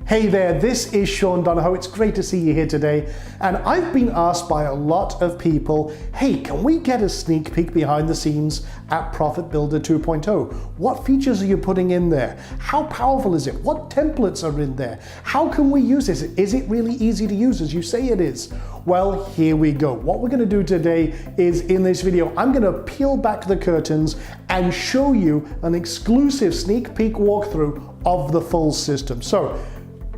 Hey there, this is Sean Donahoe. It's great to see you here today. And I've been asked by a lot of people, hey, can we get a sneak peek behind the scenes at ProfitBuilder 2.0? What features are you putting in there? How powerful is it? What templates are in there? How can we use this? Is it really easy to use as you say it is? Well, here we go. What we're going to do today is in this video, I'm going to peel back the curtains and show you an exclusive sneak peek walkthrough of the full system. So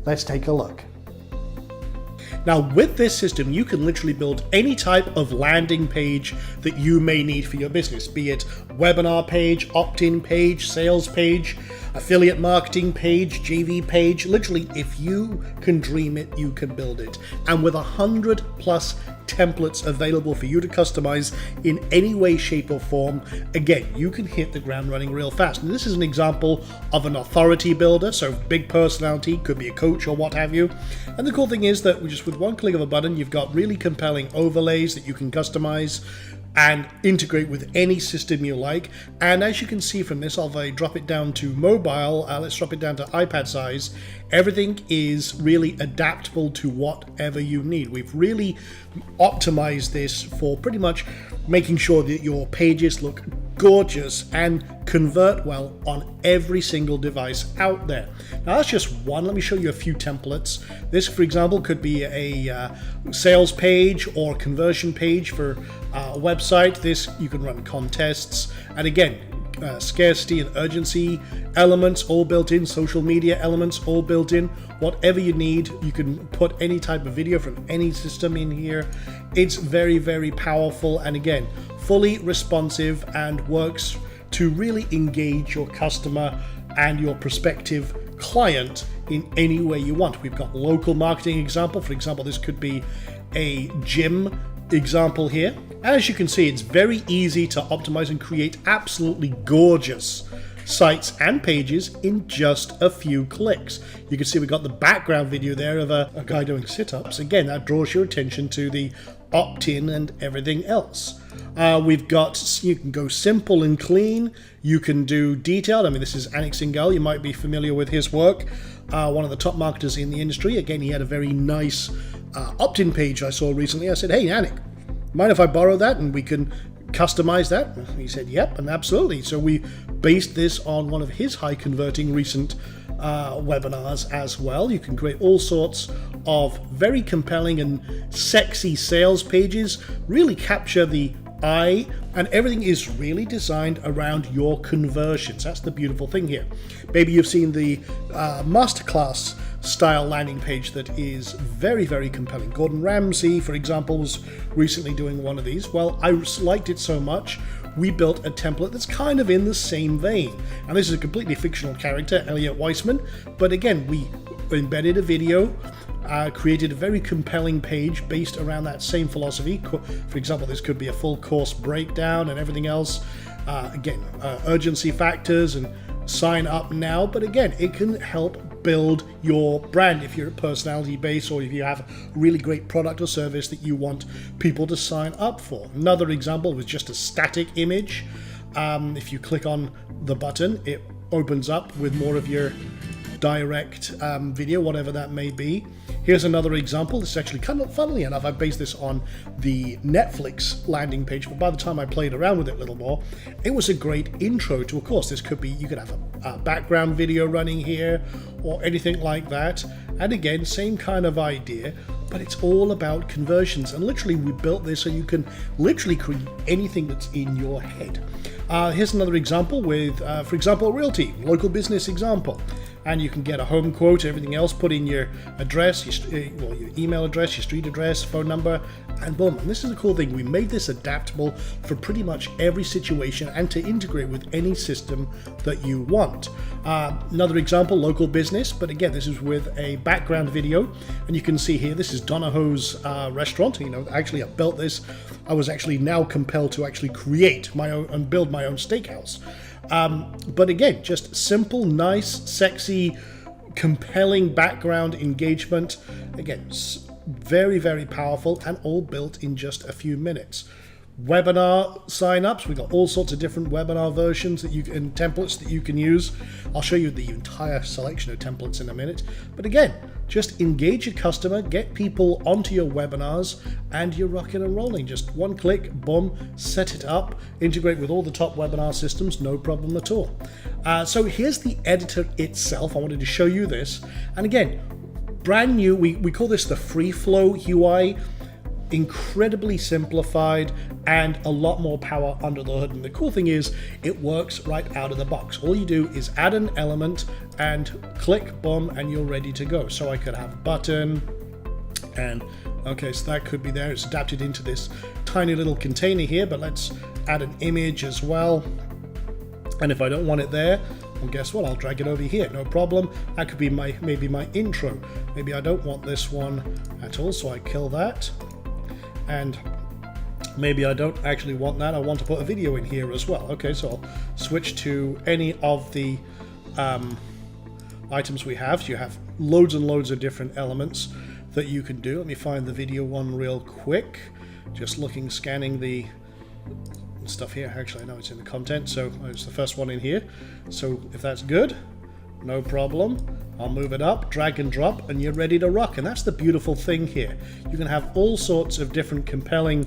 let's take a look. Now with this system, you can literally build any type of landing page that you may need for your business, be it webinar page, opt-in page, sales page, affiliate marketing page, JV page. Literally, if you can dream it, you can build it. And with 100+ templates available for you to customize in any way, shape, or form, again, you can hit the ground running real fast. And this is an example of an authority builder, so big personality, could be a coach or what have you. And the cool thing is that just with one click of a button, you've got really compelling overlays that you can customize and integrate with any system you like. And as you can see from this, I'll drop it down to mobile, let's drop it down to iPad size. Everything is really adaptable to whatever you need. We've really optimized this for pretty much making sure that your pages look gorgeous and convert well on every single device out there. Now that's just one. Let me show you a few templates. This, for example, could be a sales page or conversion page for a website. This, you can run contests, and again, scarcity and urgency elements all built in, social media elements all built in. Whatever you need, you can put any type of video from any system in here. It's very, very powerful, and again, fully responsive and works to really engage your customer and your prospective client in any way you want. We've got local marketing example. For example, this could be a gym example here. As you can see, it's very easy to optimize and create absolutely gorgeous sites and pages in just a few clicks. You can see we've got the background video there of a guy doing sit-ups. Again, that draws your attention to the opt-in and everything else. We've got, you can go simple and clean. You can do detailed. I mean, this is Anik Singhal. You might be familiar with his work. One of the top marketers in the industry. Again, he had a very nice opt-in page I saw recently. I said, hey, Anik, mind if I borrow that and we can customize that? He said, yep, and absolutely. So we based this on one of his high converting recent webinars as well. You can create all sorts of very compelling and sexy sales pages, really capture the eye, and everything is really designed around your conversions. That's the beautiful thing here. Maybe you've seen the masterclass style landing page that is very, very compelling. Gordon Ramsay, for example, was recently doing one of these. Well, I liked it so much, we built a template that's kind of in the same vein. And this is a completely fictional character, Elliot Weissman, but again, we embedded a video, created a very compelling page based around that same philosophy. For example, this could be a full course breakdown and everything else. Again, urgency factors and sign up now, but again, it can help build your brand if you're a personality base or if you have a really great product or service that you want people to sign up for. Another example was just a static image. If you click on the button, it opens up with more of your direct video, whatever that may be. Here's another example. This is actually kind of, funnily enough, I based this on the Netflix landing page, but by the time I played around with it a little more, it was a great intro to a course. This could be, you could have a background video running here or anything like that. And again, same kind of idea, but it's all about conversions. And literally we built this so you can literally create anything that's in your head. Here's another example with, for example, realty, local business example. And you can get a home quote, everything else, put in your address, your email address, your street address, phone number, and boom. And this is the cool thing. We made this adaptable for pretty much every situation and to integrate with any system that you want. Another example, local business, but again, this is with a background video. And you can see here, this is Donahoe's restaurant. You know, actually I built this. I was actually now compelled to actually create my own and build my own steakhouse. But again, just simple, nice, sexy, compelling background engagement. Again, very, very powerful and all built in just a few minutes. webinar signups. We've got all sorts of different webinar versions that you and templates that you can use. I'll show you the entire selection of templates in a minute. But again, just engage your customer, get people onto your webinars, and you're rocking and rolling. Just one click, boom, set it up, integrate with all the top webinar systems, no problem at all. So here's the editor itself. I wanted to show you this. And again, brand new, we call this the free flow UI. Incredibly simplified and a lot more power under the hood. And the cool thing is it works right out of the box. All you do is add an element and click, boom, and you're ready to go. So I could have a button, and okay, so that could be there. It's adapted into this tiny little container here, but let's add an image as well. And if I don't want it there, well, guess what? I'll drag it over here, no problem. That could be maybe my intro. Maybe I don't want this one at all, so I kill that. And maybe I don't actually want that. I want to put a video in here as well. Okay, so I'll switch to any of the items we have. So you have loads and loads of different elements that you can do. Let me find the video one real quick. Just looking, scanning the stuff here. Actually, I know it's in the content, so it's the first one in here. So if that's good, no problem. I'll move it up, drag and drop, and you're ready to rock. And that's the beautiful thing here. You can have all sorts of different compelling,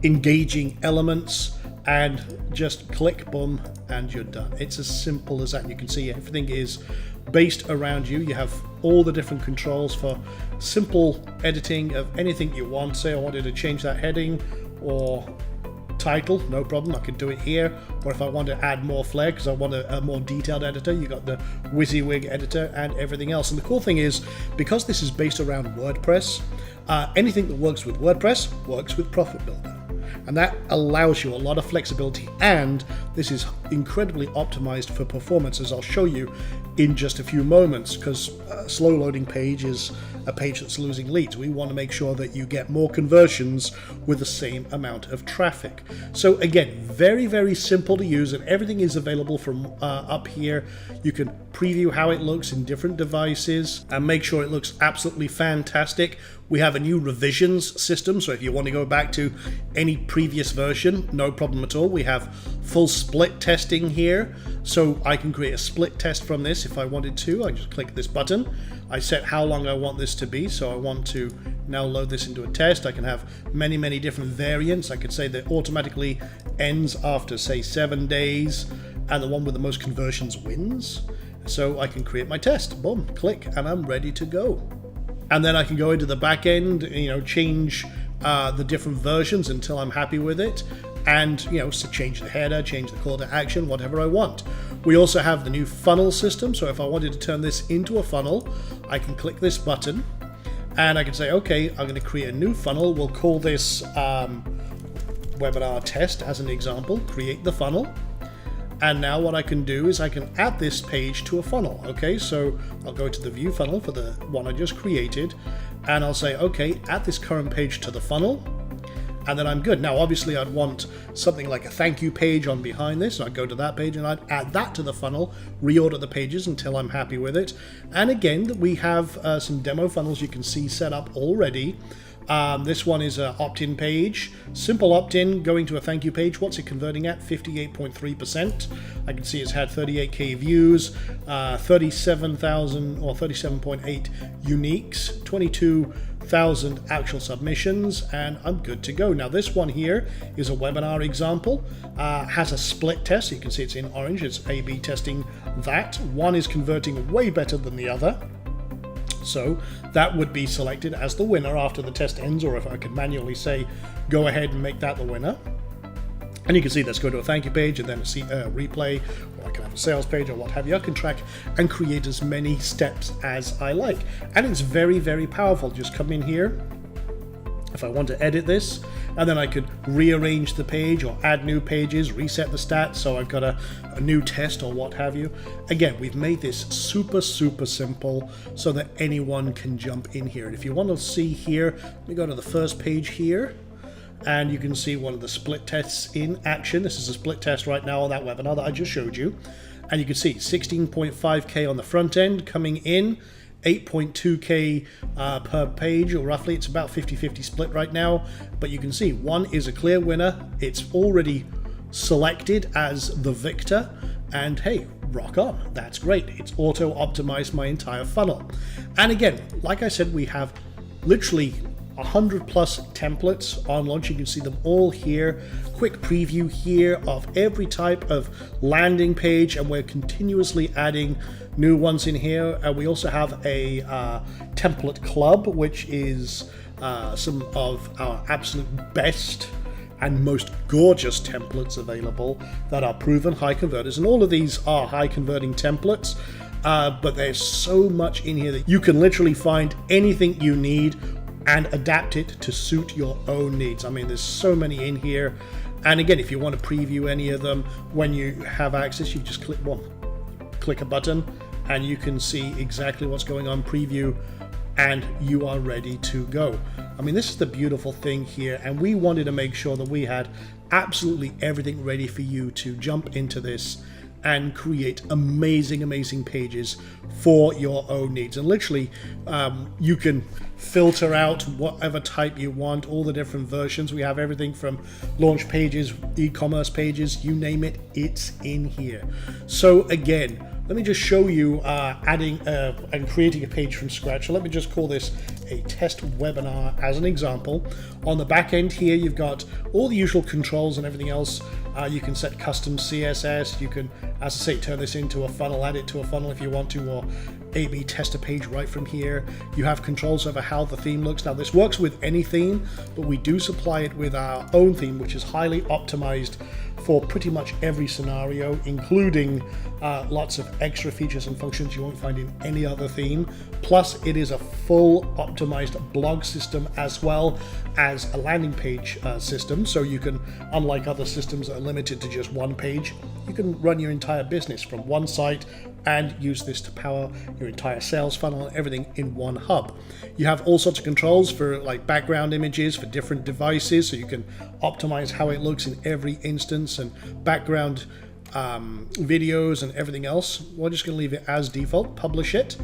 engaging elements, and just click, boom, and you're done. It's as simple as that. And you can see everything is based around you. You have all the different controls for simple editing of anything you want. Say I wanted to change that heading or title, no problem, I can do it here. Or if I want to add more flair because I want a more detailed editor, you got the WYSIWYG editor and everything else. And the cool thing is, because this is based around WordPress, anything that works with WordPress works with ProfitBuilder. And that allows you a lot of flexibility, and this is incredibly optimized for performance, as I'll show you in just a few moments, because a slow loading page is a page that's losing leads. We want to make sure that you get more conversions with the same amount of traffic. So again, very, very simple to use, and everything is available from up here. You can preview how it looks in different devices and make sure it looks absolutely fantastic. We have a new revisions system, so if you want to go back to any previous version, no problem at all. We have full split testing here, so I can create a split test from this if I wanted to. I just click this button. I set how long I want this to be, so I want to now load this into a test. I can have many, many different variants. I could say that automatically ends after, say, 7 days, and the one with the most conversions wins. So I can create my test. Boom, click, and I'm ready to go. And then I can go into the back end, change the different versions until I'm happy with it, and so change the header, change the call to action, whatever I want. We also have the new funnel system, so if I wanted to turn this into a funnel, I can click this button and I can say, okay, I'm going to create a new funnel. We'll call this webinar test as an example. Create the funnel. And now what I can do is I can add this page to a funnel. Okay, so I'll go to the view funnel for the one I just created, and I'll say, okay, add this current page to the funnel, and then I'm good. Now, obviously, I'd want something like a thank you page on behind this. So I'd go to that page and I'd add that to the funnel, reorder the pages until I'm happy with it. And again, we have some demo funnels you can see set up already. This one is an Optin Page, simple opt-in, going to a thank you page. What's it converting at? 58.3%. I can see it's had 38k views, 37,000 or 37.8 uniques, 22,000 actual submissions, and I'm good to go. Now this one here is a webinar example, has a split test. You can see it's in orange. It's A/B testing that. One is converting way better than the other. So that would be selected as the winner after the test ends, or if I could manually say, go ahead and make that the winner. And you can see, let's go to a thank you page and then a replay, or I can have a sales page or what have you. I can track and create as many steps as I like. And it's very, very powerful. Just come in here. If I want to edit this, and then I could rearrange the page or add new pages, reset the stats, so I've got a new test or what have you. Again, we've made this super, super simple so that anyone can jump in here. And if you want to see here, let me go to the first page here, and you can see one of the split tests in action. This is a split test right now on that webinar that I just showed you. And you can see 16.5k on the front end coming in, 8.2K per page, or roughly. It's about 50-50 split right now, but you can see one is a clear winner. It's already selected as the victor, and hey, rock on, that's great. It's auto optimized my entire funnel. And again, like I said, we have literally 100 plus templates on launch. You can see them all here. Quick preview here of every type of landing page, and we're continuously adding new ones in here. And we also have a template club, which is some of our absolute best and most gorgeous templates available that are proven high converters. And all of these are high converting templates, but there's so much in here that you can literally find anything you need and adapt it to suit your own needs. I mean, there's so many in here. And again, if you want to preview any of them, when you have access, you just click a button and you can see exactly what's going on, preview, and you are ready to go. I mean, this is the beautiful thing here, and we wanted to make sure that we had absolutely everything ready for you to jump into this and create amazing pages for your own needs. And literally, you can filter out whatever type you want, all the different versions. We have everything from launch pages, e-commerce pages, you name it, it's in here. So again, let me just show you adding and creating a page from scratch. So let me just call this a test webinar as an example. On the back end here, you've got all the usual controls and everything else. You can set custom CSS. You can, as I say, turn this into a funnel, add it to a funnel if you want to, or A/B test a page right from here. You have controls over how the theme looks. Now, this works with any theme, but we do supply it with our own theme, which is highly optimized for pretty much every scenario, including lots of extra features and functions you won't find in any other theme. Plus, it is a full optimized blog system as well as a landing page system. So you can, unlike other systems that are limited to just one page, you can run your entire business from one site and use this to power your entire sales funnel and everything in one hub. You have all sorts of controls for like background images for different devices, so you can optimize how it looks in every instance, and background videos and everything else. We're just going to leave it as default, publish it,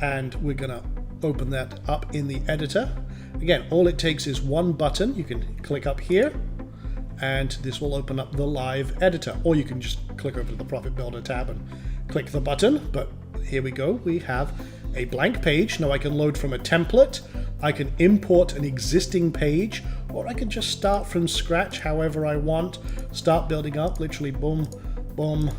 and we're going to open that up in the editor. Again, all it takes is one button. You can click up here and this will open up the live editor, or you can just click over to the ProfitBuilder tab and click the button. But here we go, we have a blank page. Now I can load from a template, I can import an existing page, or I can just start from scratch however I want, start building up, literally boom, boom,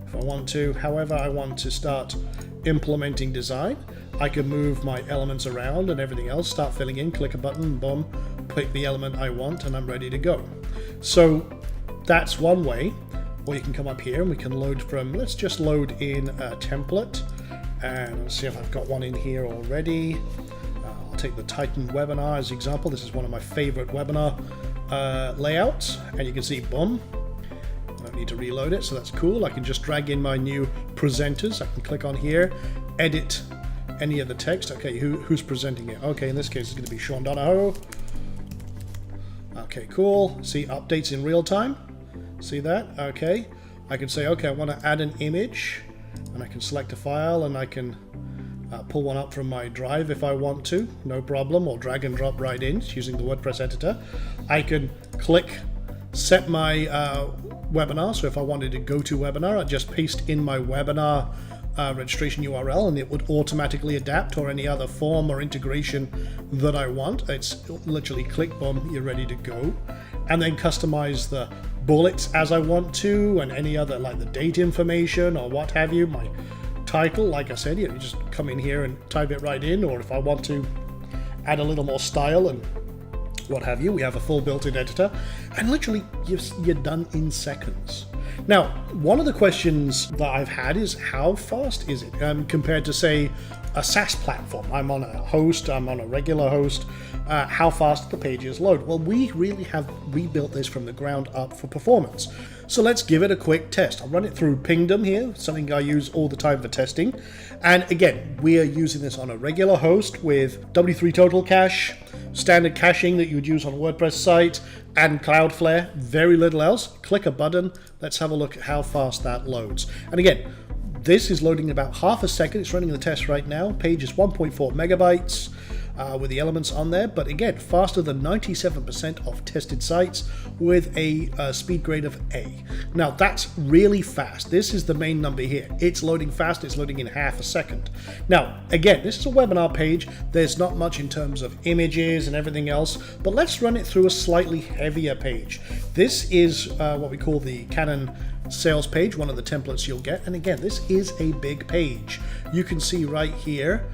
if I want to, however I want to start implementing design. I can move my elements around and everything else, start filling in, click a button, boom, pick the element I want, and I'm ready to go. So that's one way. Or you can come up here and we can load from, let's just load in a template and see if I've got one in here already. I'll take the Titan webinar as an example. This is one of my favorite webinar layouts, and you can see, boom, I don't need to reload it, so that's cool. I can just drag in my new presenters. I can click on here, edit any of the text. Okay, who's presenting it? Okay, in this case it's going to be Sean Donahoe. Okay, cool. See updates in real time. See that? Okay. I can say, okay, I want to add an image, and I can select a file, and I can pull one up from my drive if I want to, no problem, or drag and drop right in using the WordPress editor. I can click set my webinar, so if I wanted to go to webinar, I just paste in my webinar registration URL, and it would automatically adapt, or any other form or integration that I want. It's literally click, boom, you're ready to go. And then customize the bullets as I want to, and any other, like the date information or what have you, my title, like I said, you just come in here and type it right in, or if I want to add a little more style and what have you, we have a full built-in editor, and literally you're done in seconds. Now, one of the questions that I've had is, how fast is it compared to, say, a SaaS platform? I'm on a host, I'm on a regular host. How fast the pages load? Well, we really have rebuilt this from the ground up for performance. So let's give it a quick test. I'll run it through Pingdom here, something I use all the time for testing. And again, we are using this on a regular host with W3 Total Cache, standard caching that you would use on a WordPress site, and Cloudflare, very little else. Click a button, let's have a look at how fast that loads. And again, This is loading in about half a second. It's running the test right now. Page is 1.4 megabytes. With the elements on there, but again, faster than 97% of tested sites with a speed grade of A. Now that's really fast. This is the main number here. It's loading fast, it's loading in half a second. Now, again, this is a webinar page. There's not much in terms of images and everything else, but let's run it through a slightly heavier page. This is what we call the Canon sales page, one of the templates you'll get. And again, this is a big page. You can see right here,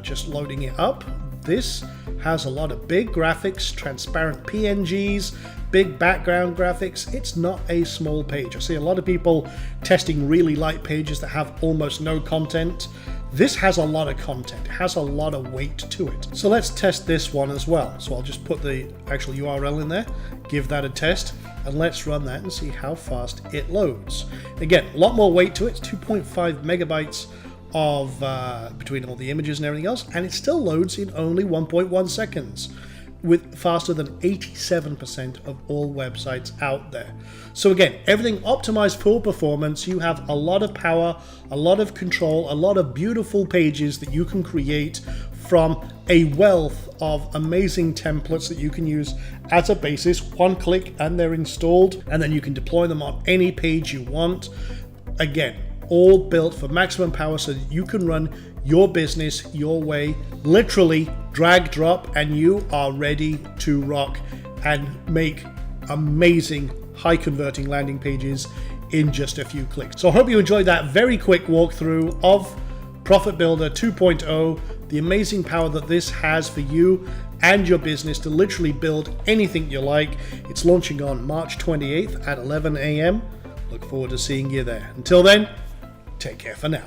just loading it up. This has a lot of big graphics, transparent PNGs, big background graphics. It's not a small page. I see a lot of people testing really light pages that have almost no content. This has a lot of content. It has a lot of weight to it. So let's test this one as well. So I'll just put the actual URL in there, give that a test, and let's run that and see how fast it loads. Again, a lot more weight to it. It's 2.5 megabytes of between all the images and everything else, and it still loads in only 1.1 seconds, with faster than 87% of all websites out there. So again, everything optimized for performance. You have a lot of power, a lot of control, a lot of beautiful pages that you can create from a wealth of amazing templates that you can use as a basis. One click and they're installed, and then you can deploy them on any page you want. Again, all built for maximum power so that you can run your business your way, literally drag, drop, and you are ready to rock and make amazing high converting landing pages in just a few clicks. So I hope you enjoyed that very quick walkthrough of ProfitBuilder 2.0, the amazing power that this has for you and your business to literally build anything you like. It's launching on March 28th at 11 a.m. Look forward to seeing you there. Until then, take care for now.